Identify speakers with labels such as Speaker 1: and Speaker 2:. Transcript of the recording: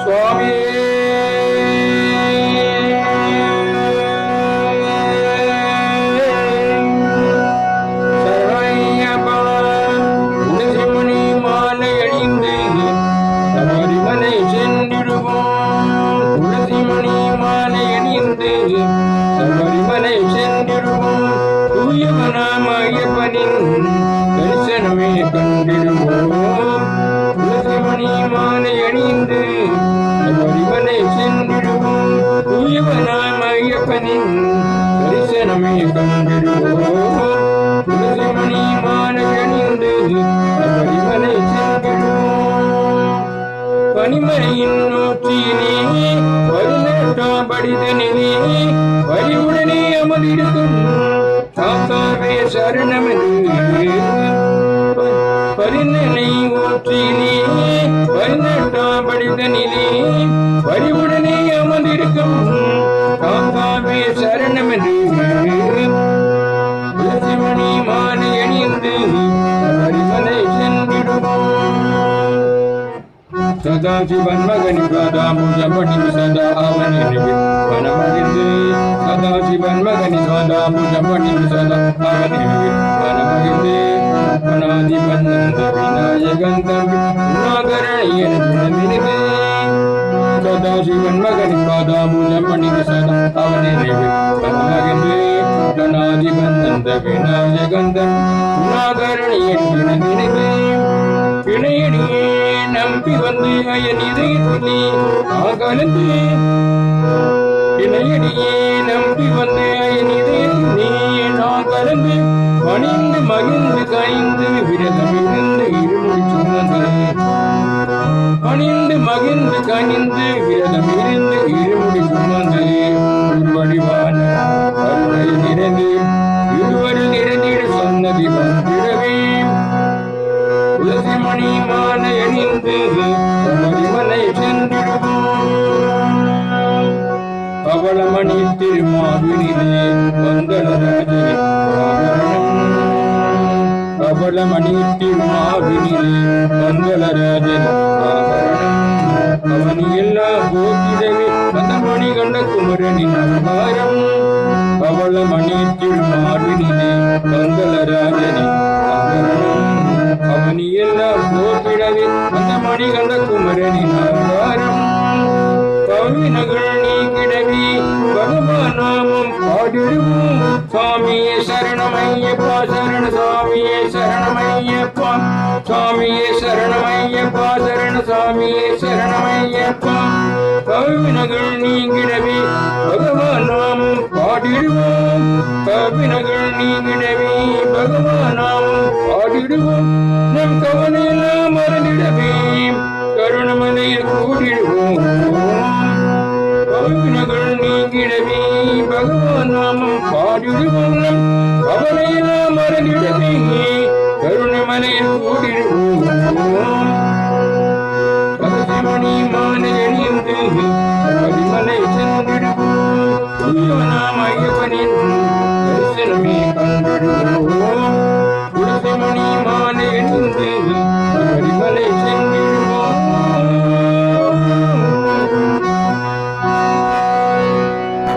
Speaker 1: சுவாமி துளசிமணி மாலை அணிந்து சபரிமலை சென்றிடுவோம். துளசிமணி மாலை அணிந்து சபரிமலை சென்றிடுவோம். தூயவனாம் ஐயப்பனின் தரிசனமே கண்டிடுவோம். துளசிமணி மாலை அணிந்து சபரிமலை சென்றிடுவோம். தூயவனாம் ஐயப்பனின் தரிசனமே கண்டிடுவோம். துளசிமணி மாலை அணிந்து சபரிமலை சென்றிடுவோம். பனிமலையின் நோற்றியிலே பதினெட்டாம் படிதனிலே பரிவுடனே அமர்ந்திருக்கும் தாத்தாவே சரணமென்று பரிந்தனை ஊற்றிலே பதினெட்டாம் படிதனிலே பரிவுடனே அமர்ந்திருக்கும் தாத்தாவே சரணமென்று துளசிமணி மாலை அணிந்து சபரிமலை சென்றிடுவோம். சதாசிவன் மகனி சதாமுஜம் பணிந்து சதா அவனி வனமகிழ்ந்து சதாசிவன் மகனி சதாமுஜம் பணிந்து சதா அவனி வனமகிழ்ந்து வனாதிபன் நந்த விநாயகன் தம்பி உணாகரணியன் குணமினிது சதாசிவன் மகனி சதாமுஜம் பணிந்து சதா அவனி வனமகிழ்ந்து வனாதிபன் நந்த விநாயகன் தம்பி உணாகரணியன் குணமினிது இணையடியே நம்பி வந்து அயன் இதயத்திலே கலந்து இணையடியே நம்பி வந்து அயன் இதயத்திலே நான் கலந்து பணிந்து மகிழ்ந்து கழிந்து விரதமிருந்து இருமுடி சுமந்து பணிந்து மகிழ்ந்து கணிந்து விரதமிருந்து இருமுடி சுமந்து உருவடிவான கருணை நிறைந்து இருவரில் நிறைந்திட சொன்னதி வந்திடவே துளசிமணி மாலை அணிந்து சபரிமலை சென்றிடுவோம். பவளமணி திருமாவினிலே வந்தனராஜனே ஆபரணம். பவளமணி திருமாவினிலே வந்தனராஜனே ஆபரணம். அவனி எல்லாம் போக்கிடவே அந்த மணி கண்ட குமரனின் அவதாரம். பவளமணி திருமாவினிலே வந்தனராஜனே ஆபரணம். அவனி எல்லாம் போக்கிடவே அந்த மணிகண்ட குமரனின் அவதாரம். பவினகள் நீக்கிடவே பகவான் நாமம் பாடிடுவோம். சுவாமியே சரணமையப்பா சரண சுவாமியே சரணமையப்பா சுவாமியே சரணமையப்பா சரண சுவாமியே சரணமையப்பா. பவினகள் நீங்கிடவே பகவான் நாமம் பாடிடுவோம். பவினகள் நீங்கிடவே பகவான் நாமம் பாடிடுவோம். நம் கவலையெல்லாம் மறந்திடவே கருணமலையில் கூடிடுவோம். பவினகள் நீங்கிடவே பகவான் நாமம் பாடிடுவோம். நம் கவலையெல்லாம் மறந்திடவே கருணமலையில் கூடிடுவோம். துளசிமணி மாலை அணிந்து சபரிமலை சென்றிடுவோம். ஐயப்பனின்